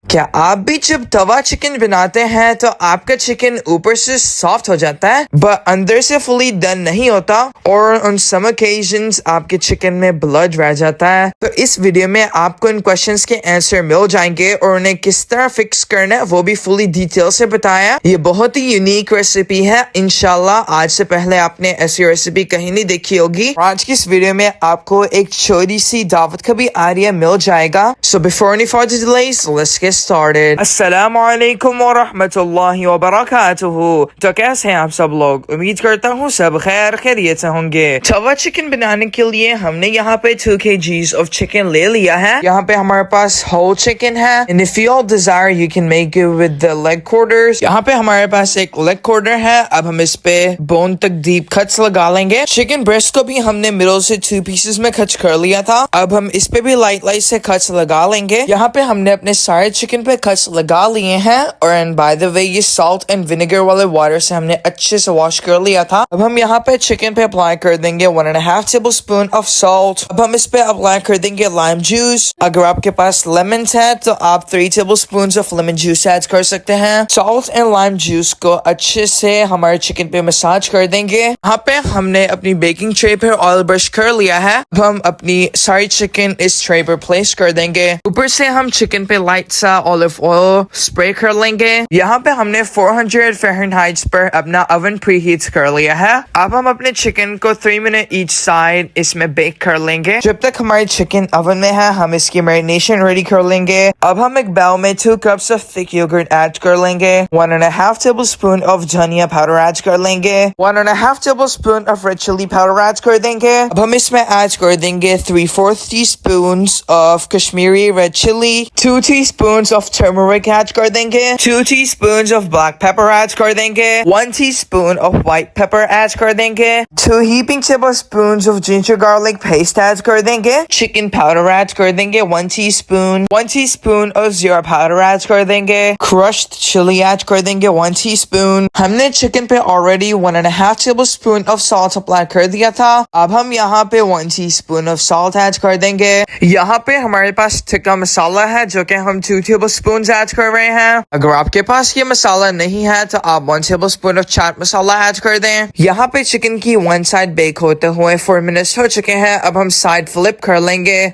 क्या आप भी जब तवा चिकन बनाते हैं तो आपका चिकन ऊपर से सॉफ्ट हो जाता है बट अंदर से फुली डन नहीं होता और ऑन सम ओकेजन्स आपके चिकन में ब्लड रह जाता है? तो इस वीडियो में आपको इन क्वेश्चंस के आंसर मिल जाएंगे और उन्हें किस तरह फिक्स करना है वो भी फुली डिटेल से बताया। ये बहुत ही यूनिक रेसिपी है, इंशाल्लाह आज से पहले आपने ऐसी रेसिपी कहीं नहीं देखी होगी। आज की इस वीडियो में आपको एक छोटी सी दावत का भी आइडिया मिल जाएगा। So before any further delays let's get started. अस्सलामु अलैकुम व रहमतुल्लाहि व बरकातुहू। तो कैसे हैं आप सब लोग? उम्मीद करता हूँ सब खैरियत से होंगे। तवा चिकन बनाने के लिए हमने यहाँ पे 2 kgs of chicken ले लिया है। यहाँ पे हमारे पास whole chicken है। And if you all desire you can make it with the leg quarters। यहाँ पे हमारे पास एक leg quarter है। अब हम इस पे बोन तक डीप कट्स लगा लेंगे। चिकन ब्रेस्ट को भी हमने मिडल से 2 pieces में कट कर लिया था। अब हम इस पे भी लाइट से कट्स लगा लेंगे। यहाँ पे हमने अपने सारे चिकन पे कट्स लगा लिए हैं और एंड बाय द वे ये सॉल्ट एंड विनेगर वाले वाटर से हमने अच्छे से वॉश कर लिया था। अब हम यहाँ पे चिकन पे अप्लाई कर देंगे 1.5 tablespoon ऑफ सॉल्ट। अब हम इस पे अप्लाई कर देंगे लाइम जूस। अगर आपके पास लेमन है तो आप 3 tablespoons of lemon juice add कर सकते हैं। सॉल्ट एंड लाइम जूस को अच्छे से हमारे चिकन पे मसाज कर देंगे। यहाँ पे हमने अपनी बेकिंग ट्रे पे ऑयल ब्रश कर लिया है। अब हम अपनी सारी चिकन इस ट्रे पर प्लेस कर देंगे। ऊपर से हम चिकन पे लाइट सा ऑलिव ऑयल स्प्रे कर लेंगे। यहाँ पे हमने 400 फ़ारेनहाइट पर अपना ओवन प्री हीट कर लिया है। अब हम अपने चिकन को 3 मिनट ईच साइड इसमें बेक कर लेंगे। जब तक हमारी चिकन ओवन में है हम इसकी मैरिनेशन रेडी कर लेंगे। अब हम एक बाउल में 2 cups of thick yogurt add कर लेंगे। 1.5 tablespoon ऑफ धनिया पाउडर ऐड कर लेंगे। 1.5 tablespoon of red chilli powder add कर देंगे। अब हम इसमें ऐड कर देंगे 3/4 teaspoons of Kashmiri red chilli, 2 teaspoons of turmeric add कर देंगे, 2 teaspoons of black pepper add कर देंगे, 1 teaspoon of white pepper add कर देंगे, 2 heaping tablespoons of ginger garlic paste add कर देंगे, चिकन पाउडर ऐड कर देंगे 1 teaspoon ऑफ जीरा पाउडर ऐड कर देंगे, क्रश्ड चिली ऐड कर देंगे 1 teaspoon। हमने चिकन पे already 1.5 tablespoon of salt apply कर दिया था। अब हम यहाँ पे 1 teaspoon ऑफ सॉल्ट ऐड कर देंगे। यहाँ पे हमारे पास टिक्का मसाला है जो कि हम 2 tablespoons ऐड कर रहे हैं। अगर आपके पास ये मसाला नहीं है तो आप 1 tablespoon of chaat masala add कर दें। यहाँ पे चिकन की 1 साइड बेक होते हुए 4 मिनट्स हो चुके हैं। अब हम साइड फ्लिप कर लेंगे।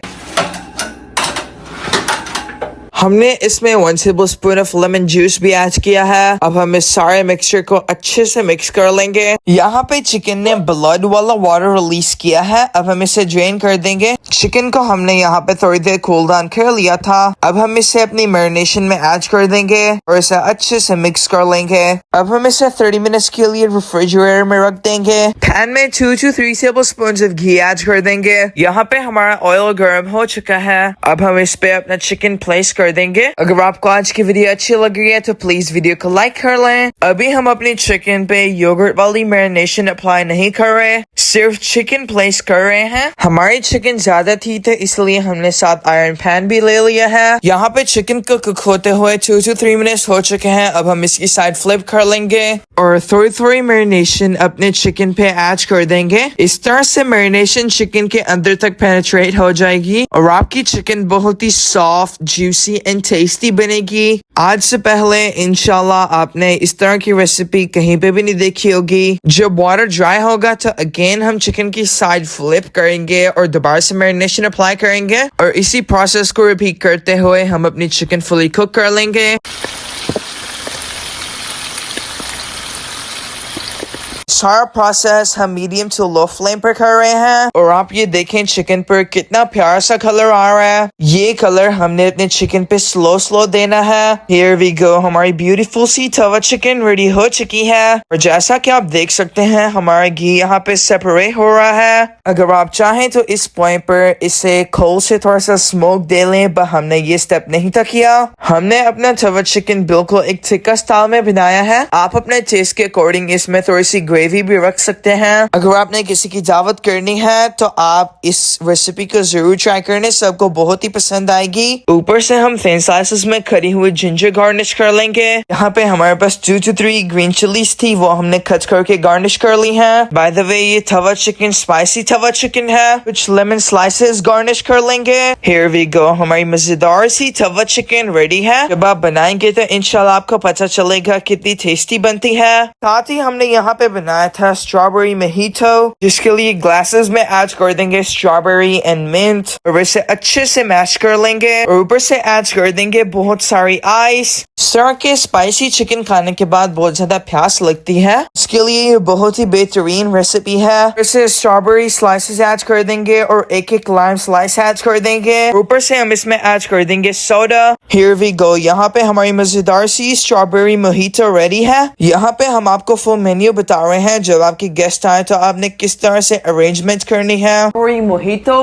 हमने इसमें 1 tablespoon ऑफ लेमन जूस भी ऐड किया है। अब हम इस सारे मिक्सचर को अच्छे से मिक्स कर लेंगे। यहाँ पे चिकन ने ब्लड वाला वाटर रिलीज किया है। अब हम इसे ड्रेन कर देंगे। चिकन को हमने यहाँ पे थोड़ी देर कूल डाउन कर लिया था। अब हम इसे अपनी मैरिनेशन में ऐड कर देंगे और इसे अच्छे से मिक्स कर लेंगे। अब हम इसे 30 मिनट्स के लिए रेफ्रिजरेटर में रख देंगे। पैन में 2 to 3 tablespoons of ghee add कर देंगे। यहाँ पे हमारा ऑयल गर्म हो चुका है। अब हम इस पे अपना चिकन प्लेस कर देंगे। अगर आपको आज की वीडियो अच्छी लग रही है तो प्लीज वीडियो को लाइक कर लें। अभी हम अपनी चिकन पे योगर्ट वाली मैरिनेशन अप्लाई नहीं कर रहे, सिर्फ चिकन प्लेस कर रहे हैं। हमारी चिकन ज्यादा थी तो इसलिए हमने साथ आयरन पैन भी ले लिया है। यहाँ पे चिकन को कुक होते हुए 2 to 3 मिनट्स हो चुके हैं। अब हम इसकी साइड फ्लिप कर लेंगे और थोड़ी मैरिनेशन अपने चिकन पे ऐड कर देंगे। इस तरह से मैरिनेशन चिकन के अंदर तक पेनिट्रेट हो जाएगी और आपकी चिकन बहुत ही सॉफ्ट, जूसी एंड टेस्टी बनेगी। आज से पहले इंशाल्लाह आपने इस तरह की रेसिपी कहीं पे भी नहीं देखी होगी। जब वाटर ड्राई होगा तो अगेन हम चिकन की साइड फ्लिप करेंगे और दोबारा से मैरिनेशन अप्लाई करेंगे और इसी प्रोसेस को रिपीट करते हुए हम अपनी चिकन फुली कुक कर लेंगे। सारा प्रोसेस हम मीडियम टू लो फ्लेम पर कर रहे हैं और आप ये देखें चिकन पर कितना प्यारा सा कलर आ रहा है। ये कलर हमने अपने चिकन पे स्लो देना है। Here we go, हमारी ब्यूटीफुल सी तवा चिकन रेडी हो चुकी है और जैसा कि आप देख सकते हैं हमारा घी यहाँ पे सेपरेट हो रहा है। अगर आप चाहें तो इस पॉइंट पर इसे कोल से थोड़ा सा स्मोक दे लें, पर हमने ये स्टेप नहीं था किया। हमने अपना तवा चिकन बिल्कुल एक थिक्का स्टाइल में बनाया है। आप अपने टेस्ट के अकॉर्डिंग इसमें थोड़ी सी ग्रेवी ग्रेवी भी रख सकते हैं। अगर आपने किसी की दावत करनी है तो आप इस रेसिपी को जरूर ट्राई करने, सबको बहुत ही पसंद आएगी। ऊपर से हम थिन स्लाइसेस में खरी हुई जिंजर गार्निश कर लेंगे। यहाँ पे हमारे पास 2 to 3 ग्रीन चिलीज थी, वो हमने कट करके गार्निश कर ली है। बाय द वे ये तवा चिकन स्पाइसी तवा चिकन है। कुछ लेमन स्लाइसेस गार्निश कर लेंगे। Here we go, हमारी मजेदार सी तवा चिकन रेडी है। जब आप बनाएंगे तो इंशाल्लाह आपको पता चलेगा कितनी टेस्टी बनती है। साथ ही हमने यहाँ पे बनाया था स्ट्रॉबेरी मोहितो, जिसके लिए ग्लासेस में ऐड कर देंगे स्ट्रॉबेरी एंड मिंट और इसे अच्छे से मैश कर लेंगे और ऊपर से ऐड कर देंगे बहुत सारी आइस। इस तरह के स्पाइसी चिकन खाने के बाद बहुत ज्यादा प्यास लगती है, इसके लिए ये बहुत ही बेहतरीन रेसिपी है। इसे स्ट्रॉबेरी स्लाइसेस ऐड कर देंगे और एक एक लाइम स्लाइस ऐड कर देंगे। ऊपर से हम इसमें ऐड कर देंगे सोडा। Here we go, यहाँ पे हमारी मजेदार सी स्ट्रॉबेरी मोहितो रेडी है। यहाँ पे हम आपको फुल मेन्यू बता रहे हैं, जब आपके गेस्ट आए तो आपने किस तरह से अरेंजमेंट करनी है। Mojito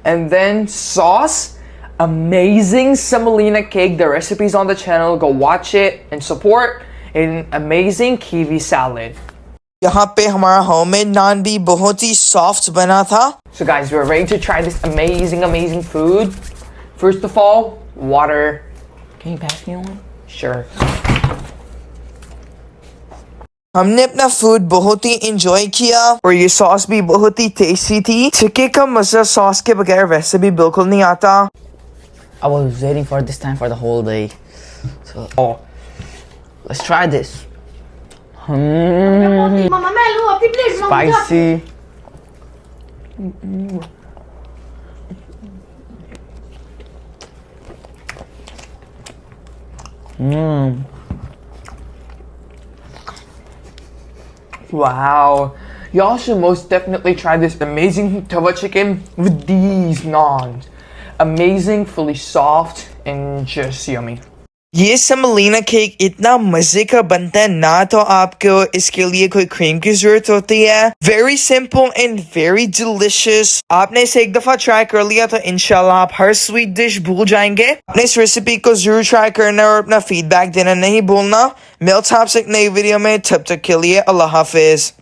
and then sauce. Amazing semolina cake. The recipe's on the channel. Go watch it and support an amazing kiwi salad. यहाँ पे हमारा होममेड नान भी बहुत ही सॉफ्ट बना था। So guys, we're ready to try this amazing food. First of all, water. Can you pass me one? Sure. हमने अपना food बहुत ही एंजॉय किया और ये सॉस भी बहुत ही टेस्टी थी। चिकन का मजा सॉस के बगैर वैसे भी बिल्कुल नहीं आता। I was waiting for this time for the whole day. So, let's try this. Mamma मैं लूँ अपनी प्लेट में Spicy. Wow. Y'all should most definitely try this amazing tawa chicken with these naans. Amazing, fully soft, and just yummy. ये semolina cake इतना मजे का बनता है ना, तो आपको इसके लिए कोई क्रीम की जरूरत होती है। Very simple and very delicious. आपने इसे एक दफा ट्राई कर लिया तो इंशाल्लाह आप हर स्वीट डिश भूल जाएंगे। आपने इस रेसिपी को जरूर ट्राई करना और अपना फीडबैक देना नहीं भूलना। मिलते हैं आपसे एक नई वीडियो में, तब तक के लिए अल्लाह हाफिज।